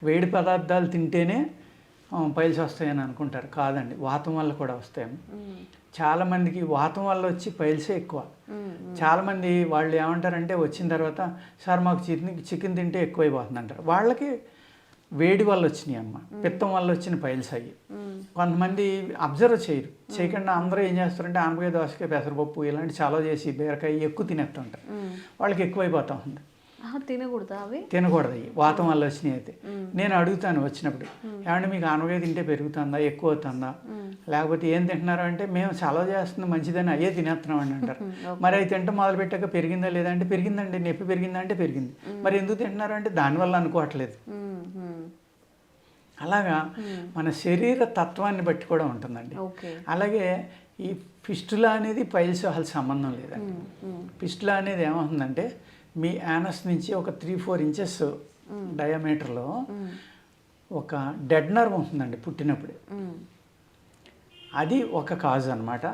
వేడి పదార్థాలు తింటేనే పైల్స్ వస్తాయని అనుకుంటారు. కాదండి, వాతం వల్ల కూడా వస్తాయి. చాలామందికి వాతం వల్ల వచ్చి పైల్సే ఎక్కువ. చాలామంది వాళ్ళు ఏమంటారంటే వచ్చిన తర్వాత, సార్ మాకు చికెన్ తింటే ఎక్కువైపోతుంది అంటారు. వాళ్ళకి వేడి వల్ల వచ్చినాయి అమ్మ, పిత్తం వల్ల వచ్చిన పైల్స్ అయ్యి. కొంతమంది అబ్జర్వ్ చేయకుండా అందరూ ఏం చేస్తారంటే ఆనపకాయ, దోసకాయ, పెసరపప్పు ఇలాంటి చాలా చేసి బీరకాయ ఎక్కువ తినేస్తుంటారు. వాళ్ళకి ఎక్కువైపోతూ ఉంది. తినకూడదు, అవి తినకూడదు. అవి వాతం వల్ల వచ్చినాయి. అయితే నేను అడుగుతాను వచ్చినప్పుడు, ఏమంటే మీకు ఆనపకాయ తింటే పెరుగుతుందా, ఎక్కువ అవుతుందా, లేకపోతే ఏం తింటున్నారు అంటే మేము చలవ చేస్తుంది మంచిదని అయ్యే తినేస్తున్నాం అని అంటారు. మరి అవి తింటే మొదలు పెట్టాక పెరిగిందా లేదా అంటే పెరిగిందండి, నొప్పి పెరిగిందా అంటే పెరిగింది. మరి ఎందుకు తింటున్నారు అంటే దానివల్ల అనుకోవట్లేదు. అలాగా మన శరీర తత్వాన్ని బట్టి కూడా ఉంటుందండి. అలాగే ఈ ఫిస్టులా అనేది పైల్స్ అసలు సంబంధం లేదండి. ఫిస్టులా అనేది ఏమవుతుందంటే మీ యానస్ నుంచి ఒక 3-4 ఇంచెస్ డయామీటర్లో ఒక డెడ్ నర్వ్ ఉంటుందండి పుట్టినప్పుడు. అది ఒక కాజ్ అన్నమాట.